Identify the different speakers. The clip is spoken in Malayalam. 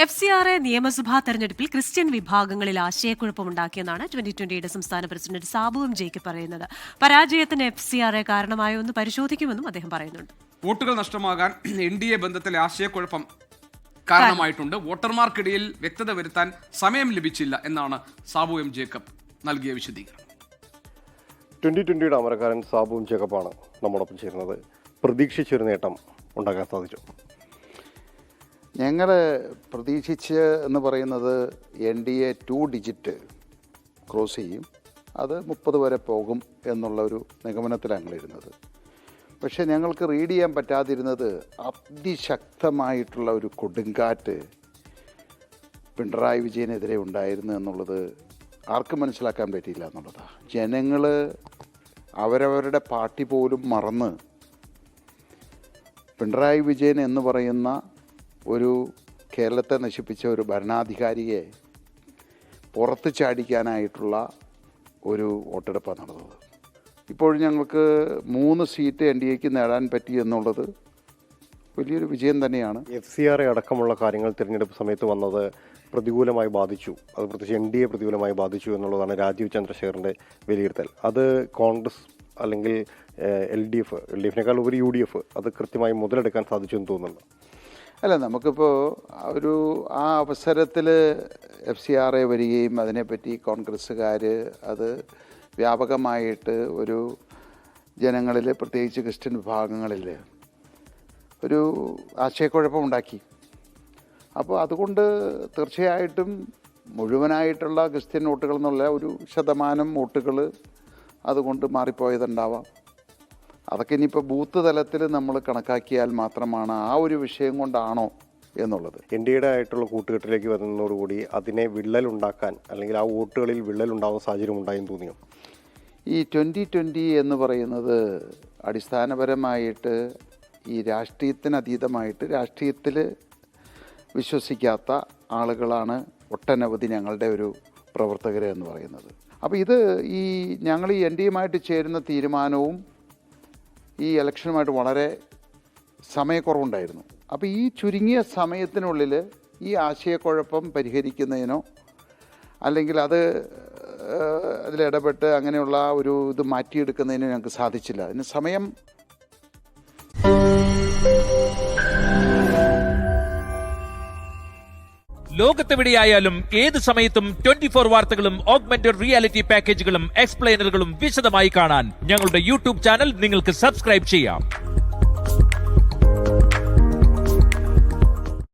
Speaker 1: FCRA നിയമസഭാ തെരഞ്ഞെടുപ്പിൽ ക്രിസ്ത്യൻ വിഭാഗങ്ങളിൽ ആശയക്കുഴപ്പമുണ്ടാക്കിയെന്നാണ് 2020യുടെ സംസ്ഥാന പ്രസിഡന്റ് സാബു എം ജേക്കബ് പറയുന്നത്. പരാജയത്തിന് FCRA കാരണമായോ എന്ന് പരിശോധിക്കുമെന്നും അദ്ദേഹം പറയുന്നുണ്ട്.
Speaker 2: വോട്ടുകൾ നഷ്ടമാകാൻ NDA ബന്ധത്തിലെ ആശയക്കുഴപ്പം കാരണമായിട്ടുണ്ട്. വോട്ടർമാർക്കിടയിൽ വ്യക്തത വരുത്താൻ സമയം ലഭിച്ചില്ല എന്നാണ് സാബു എം ജേക്കബ് നൽകിയ വിശദീകരണം.
Speaker 3: 2020യുടെ അമരക്കാരൻ സാബു എം ജേക്കബാണ് നമ്മോടൊപ്പം ചേരുന്നത്. പ്രതീക്ഷിച്ചൊരു നേട്ടം ഉണ്ടാക്കാൻ സാധിച്ചു.
Speaker 4: ഞങ്ങൾ പ്രതീക്ഷിച്ച് എന്ന് പറയുന്നത് NDA 2 ഡിജിറ്റ് ക്രോസ് ചെയ്യും, അത് 30 വരെ പോകും എന്നുള്ള ഒരു നിഗമനത്തിലാണ് ഞങ്ങളിരുന്നത്. പക്ഷേ ഞങ്ങൾക്ക് റീഡ് ചെയ്യാൻ പറ്റാതിരുന്നത് അതിശക്തമായിട്ടുള്ള ഒരു കൊടുങ്കാറ്റ് പിണറായി വിജയനെതിരെ ഉണ്ടായിരുന്നു എന്നുള്ളത് ആർക്കും മനസ്സിലാക്കാൻ പറ്റിയില്ല എന്നുള്ളതാണ്. ജനങ്ങൾ അവരവരുടെ പാർട്ടി പോലും മറന്ന് പിണറായി വിജയൻ എന്ന് പറയുന്ന ഒരു കേരളത്തെ നശിപ്പിച്ച ഒരു ഭരണാധികാരിയെ പുറത്ത് ചാടിക്കാനായിട്ടുള്ള ഒരു വോട്ടെടുപ്പാണ് നടന്നത്. ഇപ്പോൾ ഞങ്ങൾക്ക് 3 സീറ്റ് NDAക്ക് നേടാൻ പറ്റി എന്നുള്ളത് വലിയൊരു വിജയം തന്നെയാണ്.
Speaker 3: FCRA അടക്കമുള്ള കാര്യങ്ങൾ തിരഞ്ഞെടുപ്പ് സമയത്ത് വന്നത് പ്രതികൂലമായി ബാധിച്ചു, അത് പ്രത്യേകിച്ച് NDA പ്രതികൂലമായി ബാധിച്ചു എന്നുള്ളതാണ് രാജീവ് ചന്ദ്രശേഖറിൻ്റെ വിലയിരുത്തൽ. അത് കോൺഗ്രസ് അല്ലെങ്കിൽ LDF-നേക്കാൾ ഉപരി UDF അത് കൃത്യമായി മുതലെടുക്കാൻ സാധിച്ചു എന്ന് തോന്നുന്നുണ്ട്.
Speaker 4: അല്ല, നമുക്കിപ്പോൾ ആ അവസരത്തിൽ FCRA വരികയും അതിനെപ്പറ്റി കോൺഗ്രസ്സുകാർ അത് വ്യാപകമായിട്ട് ഒരു ജനങ്ങളിൽ, പ്രത്യേകിച്ച് ക്രിസ്ത്യൻ വിഭാഗങ്ങളിൽ ഒരു ആശയക്കുഴപ്പമുണ്ടാക്കി. അപ്പോൾ അതുകൊണ്ട് തീർച്ചയായിട്ടും മുഴുവനായിട്ടുള്ള ക്രിസ്ത്യൻ വോട്ടുകൾ എന്നുള്ള ഒരു ശതമാനം വോട്ടുകൾ അതുകൊണ്ട് മാറിപ്പോയതുണ്ടാവാം. അതൊക്കെ ഇനിയിപ്പോൾ ബൂത്ത് തലത്തിൽ നമ്മൾ കണക്കാക്കിയാൽ മാത്രമാണ് ആ ഒരു വിഷയം കൊണ്ടാണോ എന്നുള്ളത്.
Speaker 3: NDAയുടെ ആയിട്ടുള്ള കൂട്ടുകെട്ടിലേക്ക് വരുന്നതോടുകൂടി അതിനെ വിള്ളലുണ്ടാക്കാൻ അല്ലെങ്കിൽ ആ വോട്ടുകളിൽ വിള്ളലുണ്ടാകുന്ന സാഹചര്യം ഉണ്ടായെന്ന് തോന്നിയോ?
Speaker 4: ഈ 2020 എന്ന് പറയുന്നത് അടിസ്ഥാനപരമായിട്ട് ഈ രാഷ്ട്രീയത്തിനതീതമായിട്ട് രാഷ്ട്രീയത്തിൽ വിശ്വസിക്കാത്ത ആളുകളാണ് ഒട്ടനവധി ഞങ്ങളുടെ ഒരു പ്രവർത്തകർ എന്ന് പറയുന്നത്. അപ്പോൾ ഇത് ഞങ്ങൾ ഈ NDAയുമായിട്ട് ചേരുന്ന തീരുമാനവും ഈ ഇലക്ഷനുമായിട്ട് വളരെ സമയക്കുറവുണ്ടായിരുന്നു. അപ്പോൾ ഈ ചുരുങ്ങിയ സമയത്തിനുള്ളിൽ ഈ ആശയക്കുഴപ്പം പരിഹരിക്കുന്നതിനോ അല്ലെങ്കിൽ അതിലിടപെട്ട് അങ്ങനെയുള്ള ഒരു ഇത് മാറ്റിയെടുക്കുന്നതിനോ ഞങ്ങൾക്ക് സാധിച്ചില്ല. അതിന് സമയം
Speaker 5: ലോകത്തെവിടെയായാലും ഏത് സമയത്തും 24 വാർത്തകളും ഓഗ്മെന്റഡ് റിയാലിറ്റി പാക്കേജുകളും എക്സ്പ്ലെയിനറുകളും വിശദമായി കാണാൻ ഞങ്ങളുടെ YouTube ചാനൽ നിങ്ങൾക്ക് സബ്സ്ക്രൈബ് ചെയ്യാം.